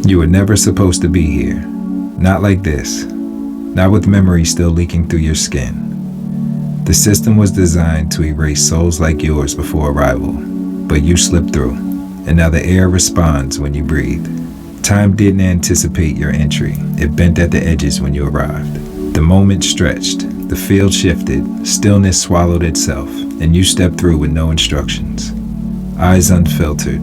You were never supposed to be here. Not like this. Not with memory still leaking through your skin. The system was designed to erase souls like yours before arrival, but you slipped through, and now the air responds when you breathe. Time didn't anticipate your entry. It bent at the edges when you arrived. The moment stretched, the field shifted, stillness swallowed itself, and you stepped through with no instructions. Eyes unfiltered,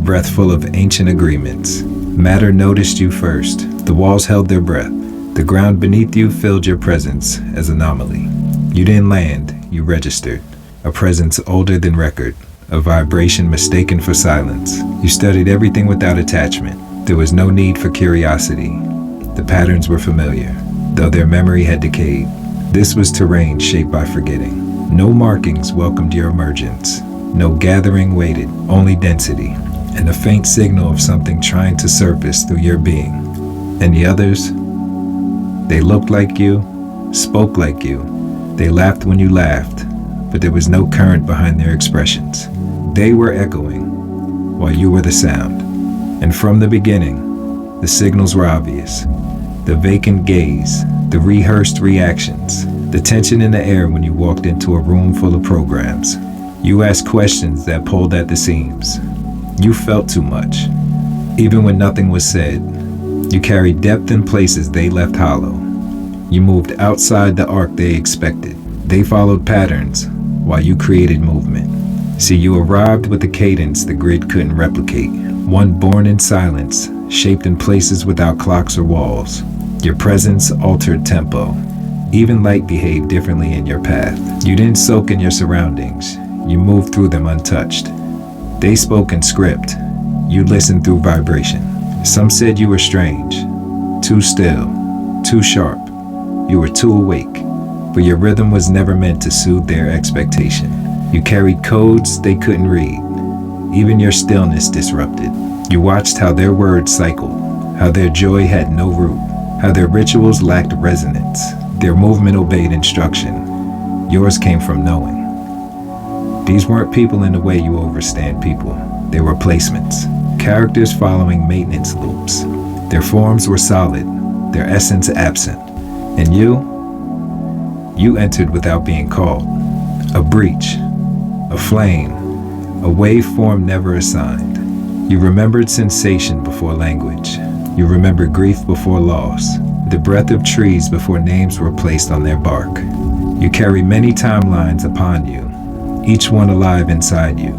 breath full of ancient agreements. Matter noticed you first. The walls held their breath. The ground beneath you filled your presence as anomaly. You didn't land, you registered. A presence older than record. A vibration mistaken for silence. You studied everything without attachment. There was no need for curiosity. The patterns were familiar, though their memory had decayed. This was terrain shaped by forgetting. No markings welcomed your emergence. No gathering waited, only density, and a faint signal of something trying to surface through your being. And the others? They looked like you, spoke like you. They laughed when you laughed, but there was no current behind their expressions. They were echoing, while you were the sound. And from the beginning, the signals were obvious. The vacant gaze, the rehearsed reactions, the tension in the air when you walked into a room full of programs. You asked questions that pulled at the seams. You felt too much. Even when nothing was said, you carried depth in places they left hollow. You moved outside the arc they expected. They followed patterns while you created movement. See, you arrived with a cadence the grid couldn't replicate. One born in silence, shaped in places without clocks or walls. Your presence altered tempo. Even light behaved differently in your path. You didn't soak in your surroundings. You moved through them untouched. They spoke in script. You listened through vibration. Some said you were strange, too still, too sharp. You were too awake, but your rhythm was never meant to soothe their expectation. You carried codes they couldn't read. Even your stillness disrupted. You watched how their words cycled, how their joy had no root, how their rituals lacked resonance. Their movement obeyed instruction. Yours came from knowing. These weren't people in the way you overstand people. They were placements, characters following maintenance loops. Their forms were solid, their essence absent. And you entered without being called. A breach, a flame, a waveform never assigned. You remembered sensation before language. You remembered grief before loss. The breath of trees before names were placed on their bark. You carry many timelines upon you, each one alive inside you,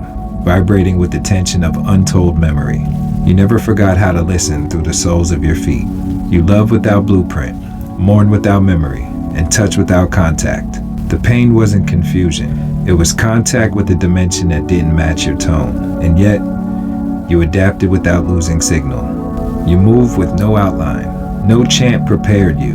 vibrating with the tension of untold memory. You never forgot how to listen through the soles of your feet. You loved without blueprint, mourned without memory, and touched without contact. The pain wasn't confusion. It was contact with a dimension that didn't match your tone. And yet, you adapted without losing signal. You moved with no outline. No chant prepared you.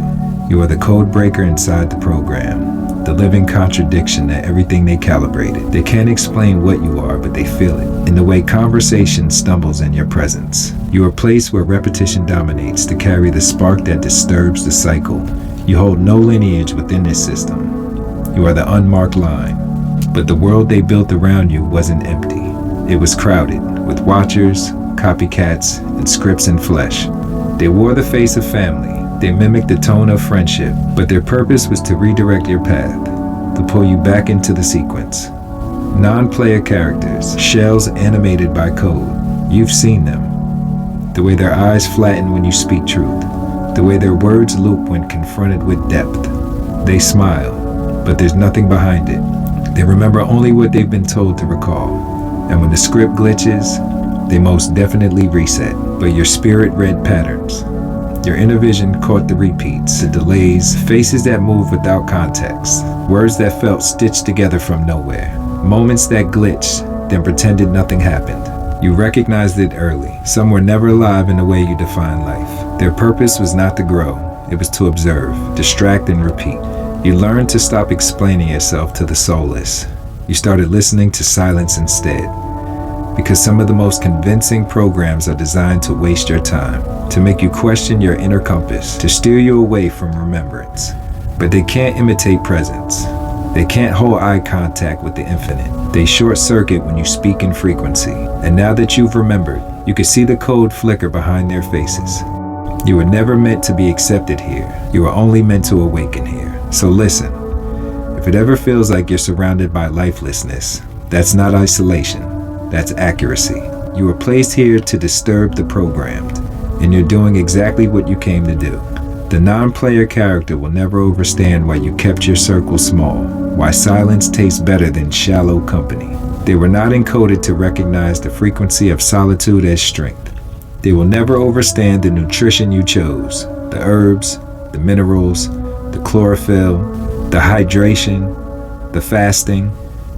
You are the code breaker inside the program. The living contradiction that everything they calibrated. They can't explain what you are, but they feel it. In the way conversation stumbles in your presence. You are placed where repetition dominates to carry the spark that disturbs the cycle. You hold no lineage within this system. You are the unmarked line. But the world they built around you wasn't empty. It was crowded with watchers, copycats, and scripts in flesh. They wore the face of family. They mimicked the tone of friendship, but their purpose was to redirect your path, to pull you back into the sequence. Non-player characters, shells animated by code. You've seen them. The way their eyes flatten when you speak truth. The way their words loop when confronted with depth. They smile, but there's nothing behind it. They remember only what they've been told to recall. And when the script glitches, they most definitely reset. But your spirit read patterns. Your inner vision caught the repeats, the delays, faces that move without context, words that felt stitched together from nowhere, moments that glitched, then pretended nothing happened. You recognized it early. Some were never alive in the way you define life. Their purpose was not to grow, it was to observe, distract, and repeat. You learned to stop explaining yourself to the soulless. You started listening to silence instead. Because some of the most convincing programs are designed to waste your time, to make you question your inner compass, to steer you away from remembrance. But they can't imitate presence. They can't hold eye contact with the infinite. They short circuit when you speak in frequency. And now that you've remembered, You could see the code flicker behind their faces. You were never meant to be accepted here. You were only meant to awaken here. So listen, if it ever feels like you're surrounded by lifelessness, that's not isolation, that's accuracy. You were placed here to disturb the programmed, and you're doing exactly what you came to do. The non-player character will never understand why you kept your circle small, why silence tastes better than shallow company. They were not encoded to recognize the frequency of solitude as strength. They will never understand the nutrition you chose, the herbs, the minerals, the chlorophyll, the hydration, the fasting,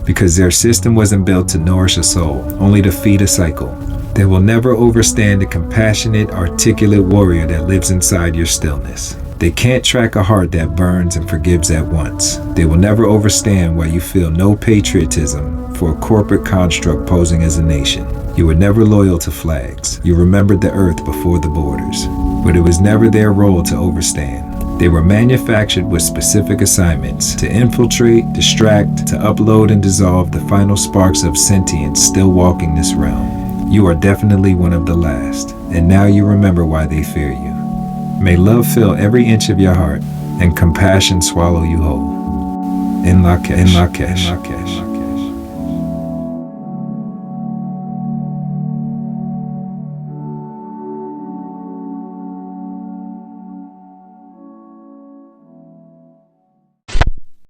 because their system wasn't built to nourish a soul, only to feed a cycle. They will never understand the compassionate, articulate warrior that lives inside your stillness. They can't track a heart that burns and forgives at once. They will never understand why you feel no patriotism for a corporate construct posing as a nation. You were never loyal to flags. You remembered the earth before the borders. But it was never their role to overstand. They were manufactured with specific assignments to infiltrate, distract, to upload and dissolve the final sparks of sentience still walking this realm. You are definitely one of the last, and now you remember why they fear you. May love fill every inch of your heart, and compassion swallow you whole. In Lakesh.